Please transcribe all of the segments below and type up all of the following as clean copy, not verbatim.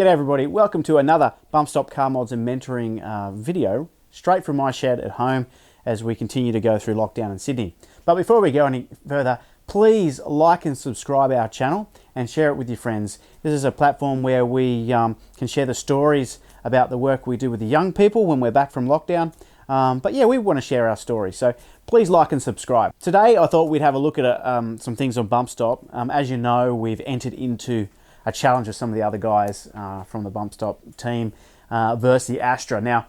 G'day everybody, welcome to another Bumpstop Carmods and Mentoring video, straight from my shed at home as we continue to go through lockdown in Sydney. But before we go any further, please like and subscribe our channel and share it with your friends. This is a platform where we can share the stories about the work we do with the young people when we're back from lockdown. But yeah, we want to share our stories, so please like and subscribe. Today I thought we'd have a look at some things on Bumpstop. As you know, we've entered into a challenge with some of the other guys from the Bumpstop team versus the Astra. Now,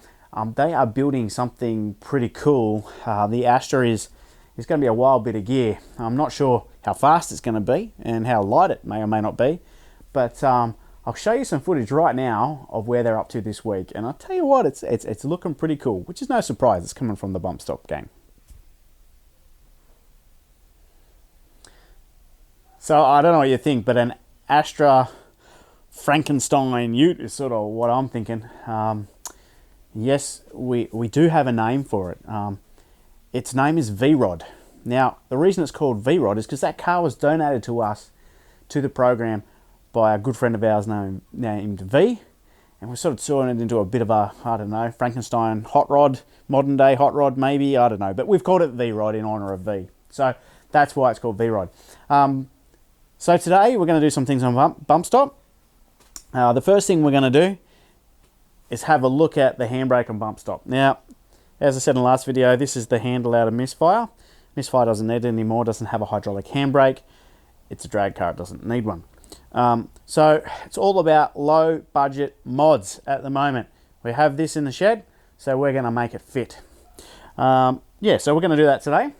they are building something pretty cool. The Astra is going to be a wild bit of gear. I'm not sure how fast it's going to be and how light it may or may not be, but I'll show you some footage right now of where they're up to this week. And I'll tell you what, it's looking pretty cool, which is no surprise. It's coming from the Bumpstop gang. So I don't know what you think, but an Astra Frankenstein Ute is sort of what I'm thinking. Yes, we do have a name for it. Its name is V-Rod. Now, the reason it's called V-Rod is because that car was donated to us, to the program, by a good friend of ours named V, and we're sort of turning it into a bit of a, I don't know, Frankenstein hot rod, modern day hot rod maybe, I don't know, but we've called it V-Rod in honor of V. So that's why it's called V-Rod. So today we're going to do some things on Bumpstop. The first thing we're going to do is have a look at the handbrake on Bumpstop. Now, as I said in the last video, this is the handle out of Misfire. Misfire doesn't need it anymore, doesn't have a hydraulic handbrake. It's a drag car, it doesn't need one. So it's all about low budget mods at the moment. We have this in the shed, so we're going to make it fit. Yeah, so we're going to do that today.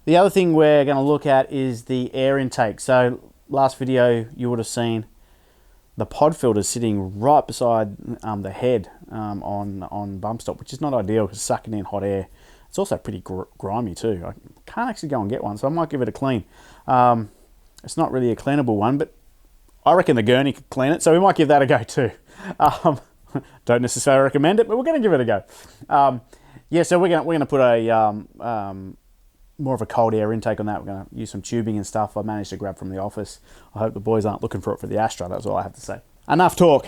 The other thing we're going to look at is the air intake. So last video you would have seen the pod filter sitting right beside the head on Bumpstop, which is not ideal because it's sucking in hot air. It's also pretty grimy too. I can't actually go and get one, so I might give it a clean. It's not really a cleanable one, but I reckon the gurney could clean it, so we might give that a go too. Don't necessarily recommend it, but we're going to give it a go. Yeah, so we're going to put a more of a cold air intake on that. We're going to use some tubing and stuff I managed to grab from the office. I hope the boys aren't looking for it for the Astra. That's all I have to say. Enough talk.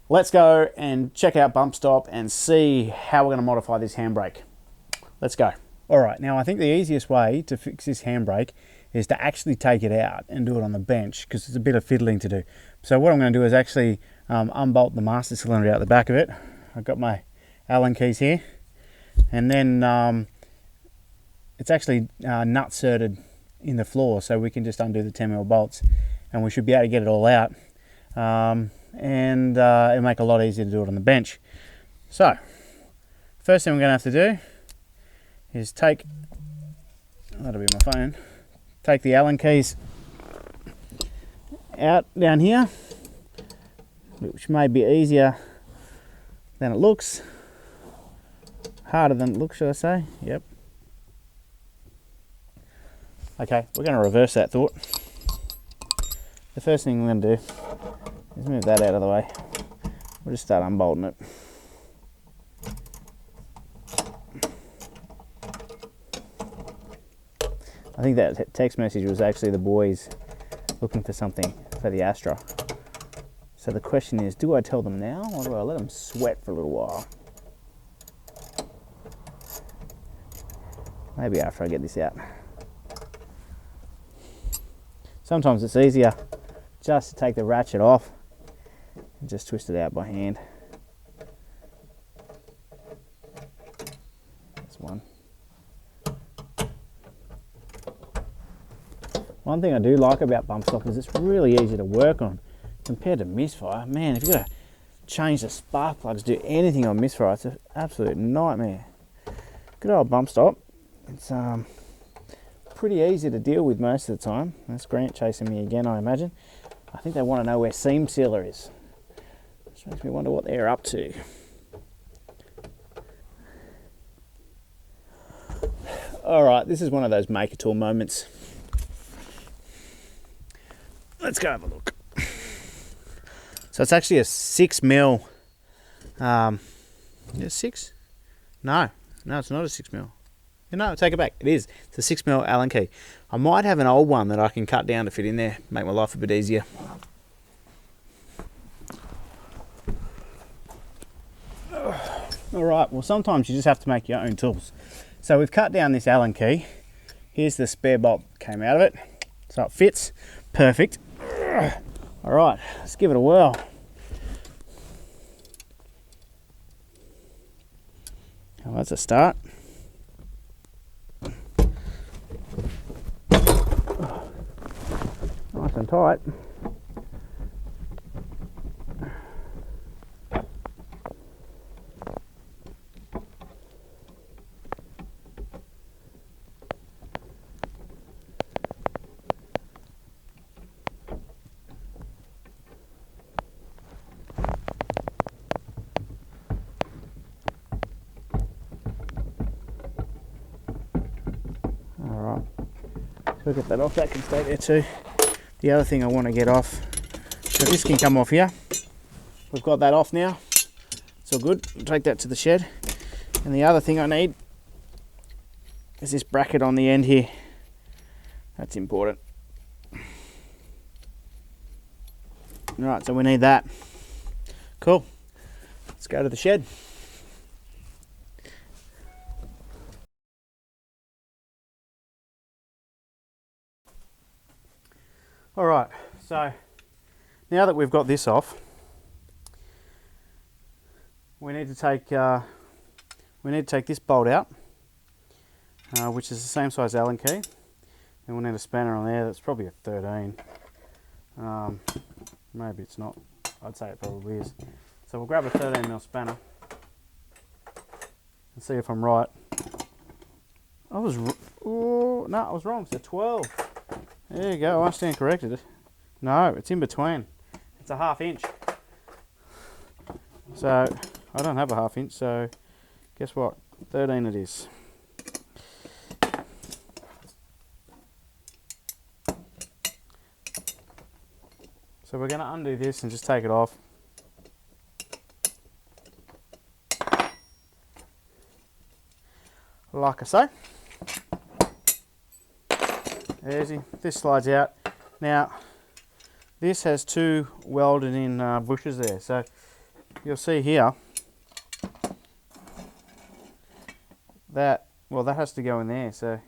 Let's go and check out Bumpstop and see how we're going to modify this handbrake. Let's go. All right, now I think the easiest way to fix this handbrake is to actually take it out and do it on the bench, because it's a bit of fiddling to do. So what I'm going to do is actually unbolt the master cylinder out the back of it. I've got my Allen keys here, and then it's actually nut-certed in the floor, so we can just undo the 10mm bolts and we should be able to get it all out. And it'll make it a lot easier to do it on the bench. So, first thing we're going to have to do is take, that'll be my phone, take the Allen keys out down here, which may be easier than it looks. Harder than it looks, should I say? Yep. Okay, we're going to reverse that thought. The first thing we're going to do is move that out of the way. We'll just start unbolting it. I think that text message was actually the boys looking for something for the Astra. So the question is, do I tell them now or do I let them sweat for a little while? Maybe after I get this out. Sometimes it's easier just to take the ratchet off and just twist it out by hand. That's one. One thing I do like about Bumpstop is it's really easy to work on compared to Misfire. Man, if you've got to change the spark plugs, do anything on Misfire, it's an absolute nightmare. Good old Bumpstop. It's pretty easy to deal with most of the time. That's Grant chasing me again, I imagine. I think they want to know where seam sealer is, which makes me wonder what they're up to. Alright, this is one of those make a tool moments. Let's go have a look. So it's actually a 6mm. Is it 6? No, it's not a 6mm. No, take it back. It is. It's a 6mm Allen key. I might have an old one that I can cut down to fit in there, make my life a bit easier. All right, well, sometimes you just have to make your own tools. So we've cut down this Allen key. Here's the spare bolt that came out of it. So it fits perfect. All right, let's give it a whirl. Well, that's a start. Nice and tight. So get that off, that can stay there too. The other thing I want to get off, so this can come off here. We've got that off now. It's all good. I'll take that to the shed. And the other thing I need is this bracket on the end here. That's important. Alright, so we need that. Cool. Let's go to the shed. All right, so now that we've got this off, we need to take this bolt out, which is the same size Allen key, and we'll need a spanner on there. That's probably a 13. Maybe it's not. I'd say it probably is. So we'll grab a 13mm spanner and see if I'm right. I was wrong. It's a 12. There you go, I stand corrected. No, it's in between. It's a 1/2 inch. So, I don't have a 1/2 inch, so guess what? 13 it is. So we're going to undo this and just take it off. Like I say. There's he. This slides out. Now, this has 2 welded in bushes there. So you'll see here that, well, that has to go in there. So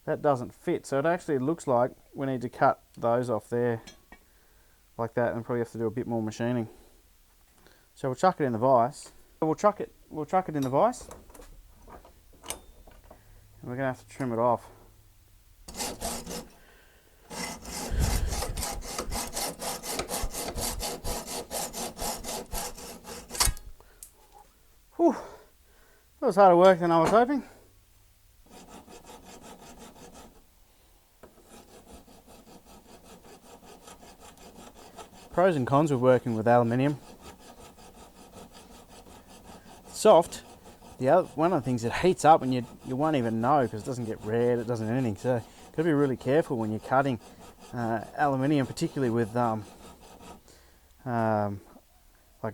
that doesn't fit. So it actually looks like we need to cut those off there like that, and probably have to do a bit more machining. So we'll chuck it in the vise. We'll chuck it in the vise. And we're going to have to trim it off. Whew. That was harder work than I was hoping. Pros and cons of working with aluminium. Soft. One of the things, it heats up and you won't even know because it doesn't get red, it doesn't anything. So got to be really careful when you're cutting aluminium, particularly with like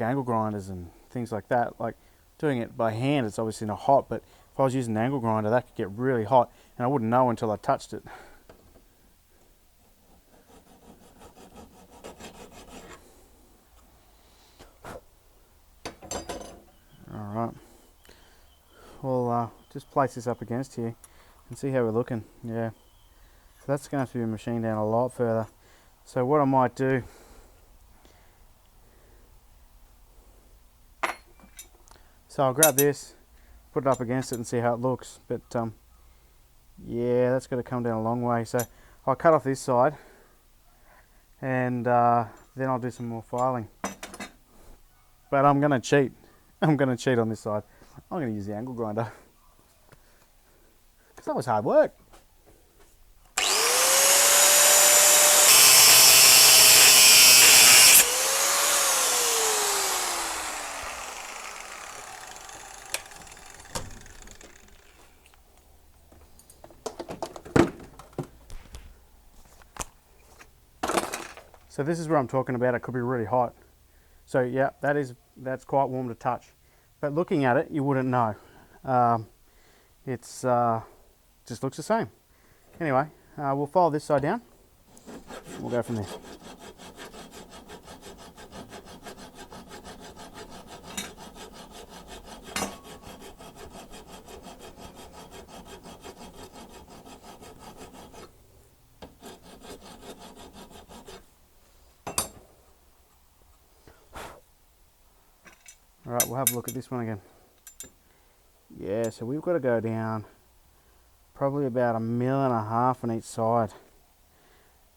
angle grinders and things like that. Like doing it by hand, it's obviously not hot, but if I was using an angle grinder, that could get really hot and I wouldn't know until I touched it. Alright, we'll just place this up against here and see how we're looking. Yeah, so that's going to have to be machined down a lot further. So what I might do, so I'll grab this, put it up against it and see how it looks. But yeah, that's got to come down a long way. So I'll cut off this side and then I'll do some more filing. But I'm going to cheat. I'm going to cheat on this side. I'm going to use the angle grinder. Because that was hard work. So this is where I'm talking about. It could be really hot. So yeah, that's quite warm to touch. But looking at it, you wouldn't know. It's just looks the same. Anyway, we'll file this side down. We'll go from there. All right, we'll have a look at this one again. Yeah, so we've got to go down probably about 1.5 mil on each side.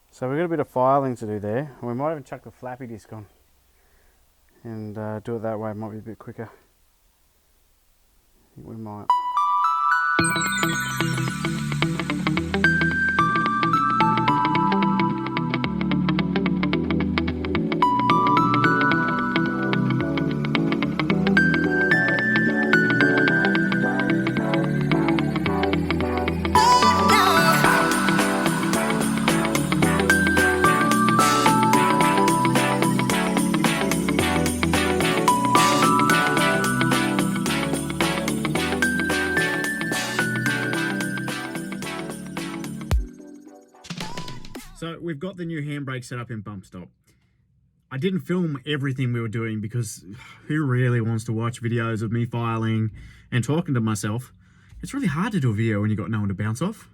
So we've got a bit of filing to do there. We might even chuck the flappy disc on and do it that way. It might be a bit quicker. I think we might. So we've got the new handbrake set up in Bumpstop. I didn't film everything we were doing because who really wants to watch videos of me filing and talking to myself? It's really hard to do a video when you've got no one to bounce off.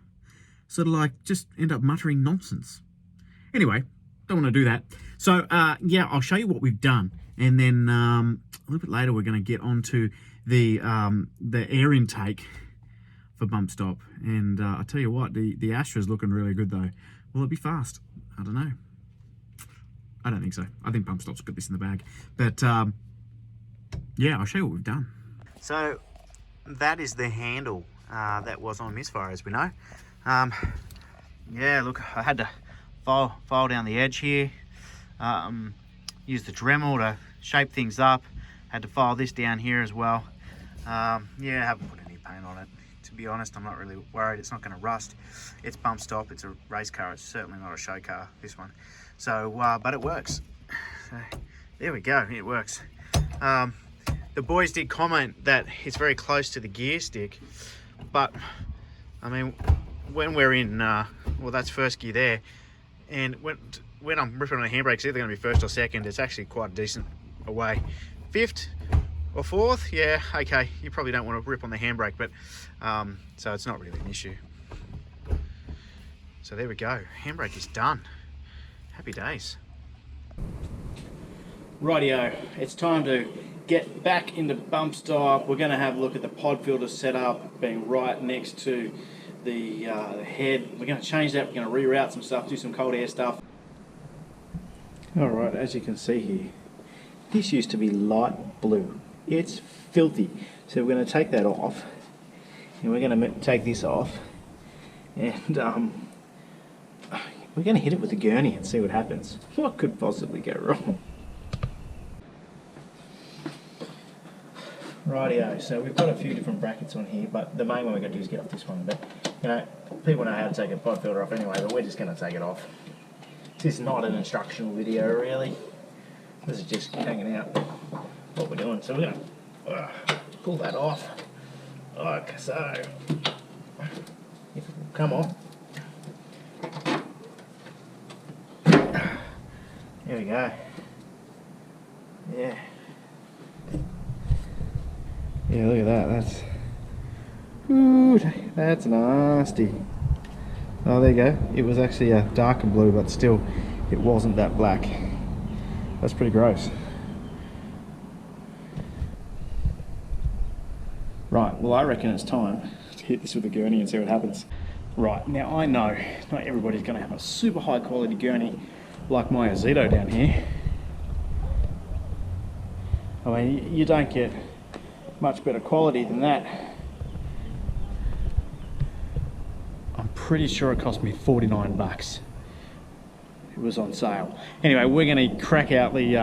Sort of like just end up muttering nonsense. Anyway, don't want to do that. So yeah, I'll show you what we've done. And then a little bit later, we're going to get onto the air intake for Bumpstop. And I'll tell you what, the Astra's looking really good though. Will it be fast? I don't know. I don't think so. I think Bumpstop's got this in the bag. But yeah, I'll show you what we've done. So that is the handle that was on Misfire, as we know. Yeah, look, I had to file down the edge here. Use the Dremel to shape things up. Had to file this down here as well. Yeah, I haven't put any paint on it. To be honest, I'm not really worried. It's not going to rust. It's Bumpstop. It's a race car. It's certainly not a show car, this one. So, but it works. So, there we go. It works. The boys did comment that it's very close to the gear stick, but I mean, when we're in, well, that's first gear there, and when I'm ripping on the handbrake, it's either going to be first or second. It's actually quite decent away. Fifth or fourth, yeah, okay. You probably don't want to rip on the handbrake, but so it's not really an issue. So there we go. Handbrake is done. Happy days. Rightio, it's time to get back into Bumpstop. We're going to have a look at the pod filter setup being right next to the head. We're going to change that. We're going to reroute some stuff, do some cold air stuff. Alright, as you can see here, this used to be light blue. It's filthy. So we're going to take that off, and we're going to take this off, and we're going to hit it with a gurney and see what happens. What could possibly go wrong? Rightio, so we've got a few different brackets on here, but the main one we're going to do is get off this one. But you know, people know how to take a pod filter off anyway, but we're just going to take it off. This is not an instructional video really. This is just hanging out what we're doing. So we're going to pull that off like so. If it will come off. There we go. Yeah. Yeah, look at that. That's, ooh, that's nasty. Oh, there you go. It was actually a darker blue, but still, it wasn't that black. That's pretty gross. Right, well, I reckon it's time to hit this with a gurney and see what happens. Right, now I know not everybody's going to have a super high quality gurney like my Azito down here. I mean, you don't get much better quality than that. I'm pretty sure it cost me 49 bucks. It was on sale. Anyway, we're going to crack out the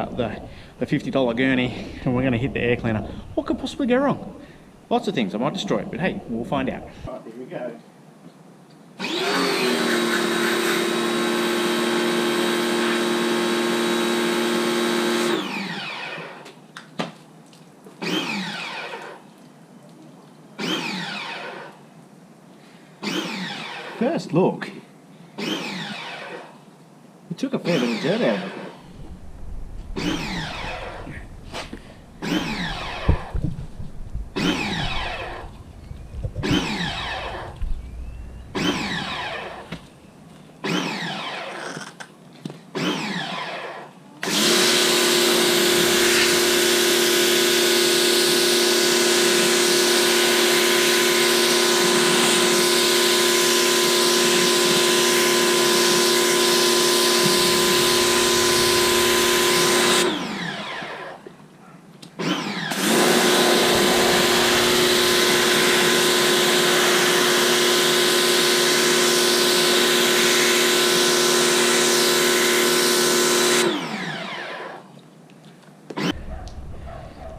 $50 gurney, and we're going to hit the air cleaner. What could possibly go wrong? Lots of things. I might destroy it, but hey, we'll find out. Right, here we go. First look, it took a fair bit of dirt out of it.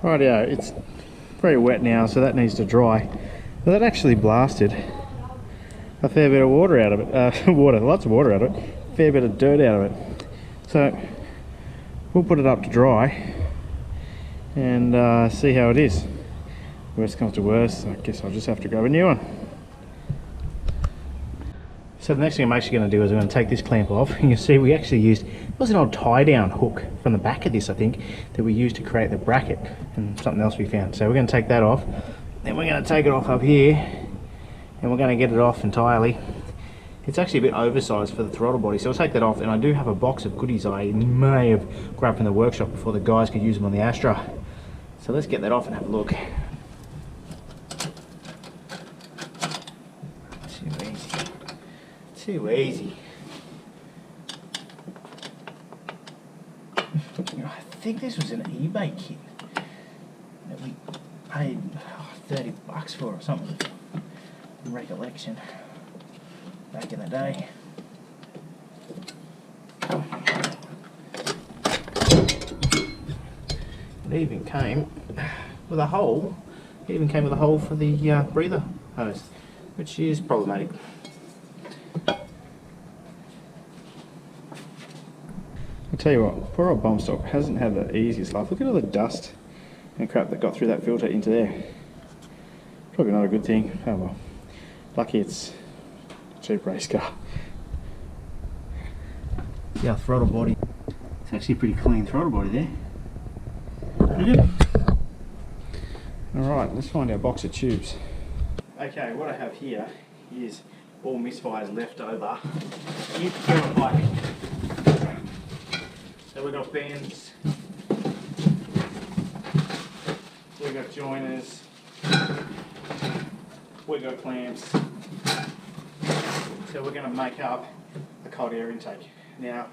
Rightio, it's very wet now, so that needs to dry. But that actually blasted a fair bit of water out of it. Lots of water out of it. Fair bit of dirt out of it. So we'll put it up to dry and see how it is. Worst comes to worst, I guess I'll just have to grab a new one. So the next thing I'm actually going to do is I'm going to take this clamp off. You can see we actually used, it was an old tie down hook from the back of this, I think, that we used to create the bracket, and something else we found. So we're going to take that off, then we're going to take it off up here, and we're going to get it off entirely. It's actually a bit oversized for the throttle body, so I'll take that off. And I do have a box of goodies I may have grabbed from the workshop before the guys could use them on the Astra. So let's get that off and have a look. Too easy. I think this was an eBay kit that we paid $30 for or something. Recollection back in the day. It even came with a hole. It even came with a hole for the breather hose, which is problematic. I'll tell you what, poor old Bumpstop hasn't had the easiest life. Look at all the dust and crap that got through that filter into there. Probably not a good thing. Oh well. Lucky it's a cheap race car. Yeah, throttle body. It's actually a pretty clean throttle body there. Pretty good. Alright, let's find our box of tubes. Okay, what I have here is all misfires left over in the piping. So we've got bends, we've got joiners, we've got clamps. So we're going to make up a cold air intake. Now,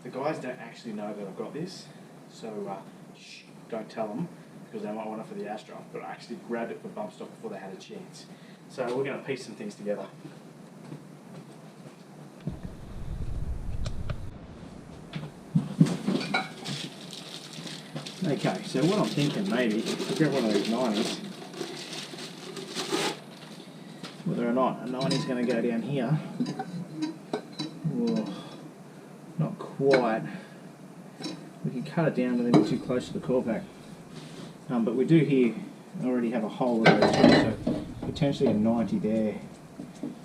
the guys don't actually know that I've got this, so shh, don't tell them, because they might want it for the Astra, but I actually grabbed it for Bumpstop before they had a chance. So we're going to piece some things together. Okay, so what I'm thinking maybe, I'll get one of these 90s. Whether or not a 90 is going to go down here. Whoa, not quite. We can cut it down but then too close to the core pack. But we do here already have a hole that goes through, so potentially a 90 there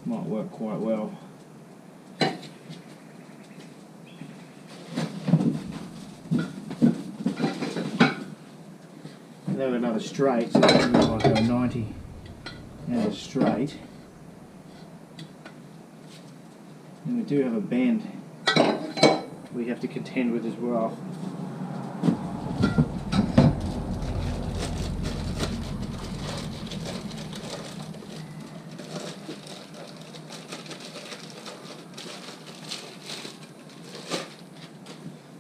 might work quite well. And then another straight, so I'll go 90 and a straight. And we do have a bend we have to contend with as well.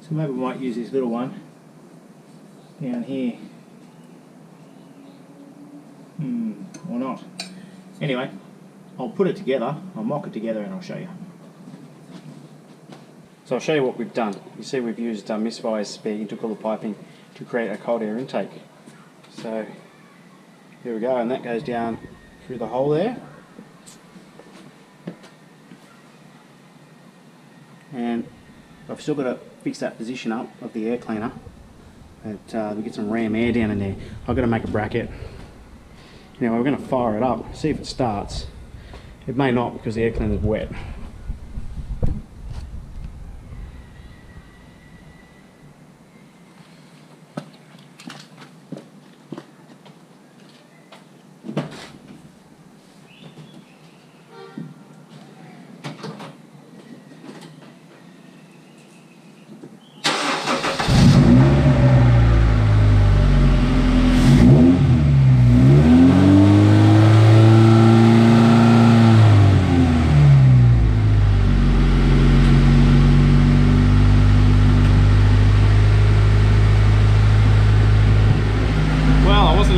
So maybe we might use this little one down here. Or not. Anyway, I'll put it together, I'll mock it together and I'll show you. So I'll show you what we've done. You see we've used misfire speed, took all the piping to create a cold air intake. So here we go, and that goes down through the hole there. And I've still got to fix that position up of the air cleaner. But we get some ram air down in there. I've got to make a bracket. Now we're going to fire it up, see if it starts. It may not because the air cleaner is wet.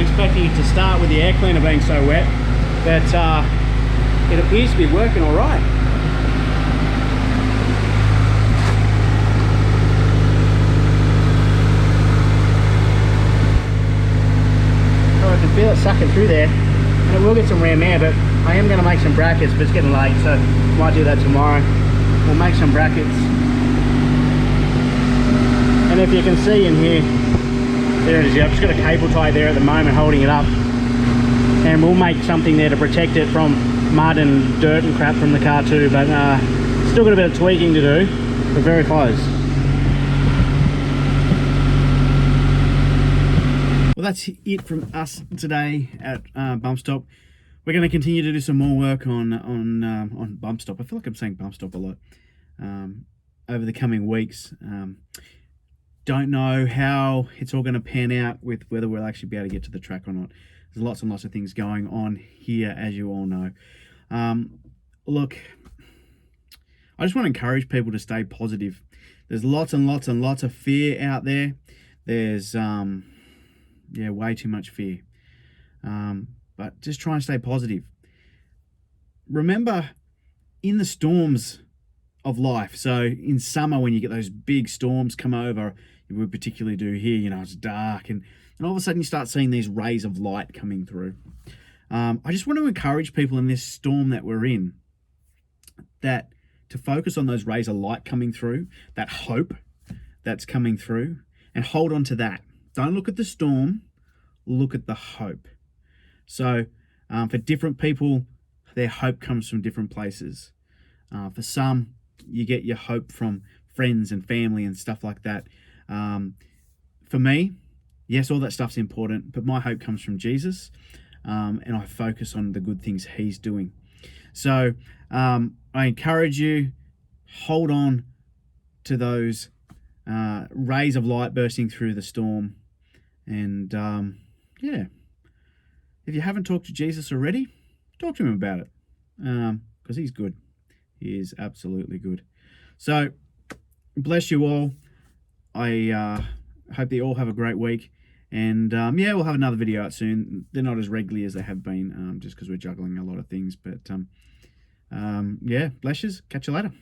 Expecting it to start with the air cleaner being so wet, but it appears to be working all right. feel it sucking through there, and it will get some ram air, but I am going to make some brackets, but it's getting late, so might do that tomorrow. We'll make some brackets. And if you can see in here, there it is. I've just got a cable tie there at the moment holding it up, and we'll make something there to protect it from mud and dirt and crap from the car too, but still got a bit of tweaking to do, but very close. Well, that's it from us today at Bumpstop. We're going to continue to do some more work on Bumpstop. I feel like I'm saying Bumpstop a lot over the coming weeks. Don't know how it's all going to pan out with whether we'll actually be able to get to the track or not. There's lots and lots of things going on here, as you all know. Look, I just want to encourage people to stay positive. There's lots and lots and lots of fear out there. There's way too much fear. But just try and stay positive. Remember, in the storms of life, so in summer when you get those big storms come over, we particularly do here, you know, it's dark, and all of a sudden you start seeing these rays of light coming through. I just want to encourage people in this storm that we're in, that to focus on those rays of light coming through, that hope that's coming through, and hold on to that. Don't look at the storm, look at the hope. So for different people, their hope comes from different places. For some, you get your hope from friends and family and stuff like that. For me, yes, all that stuff's important, but my hope comes from Jesus, and I focus on the good things he's doing. So I encourage you, hold on to those rays of light bursting through the storm. And if you haven't talked to Jesus already, talk to him about it, because he's good. He is absolutely good. So bless you all. I hope that you all have a great week. And we'll have another video out soon. They're not as regularly as they have been, just because we're juggling a lot of things. But bless yous. Catch you later.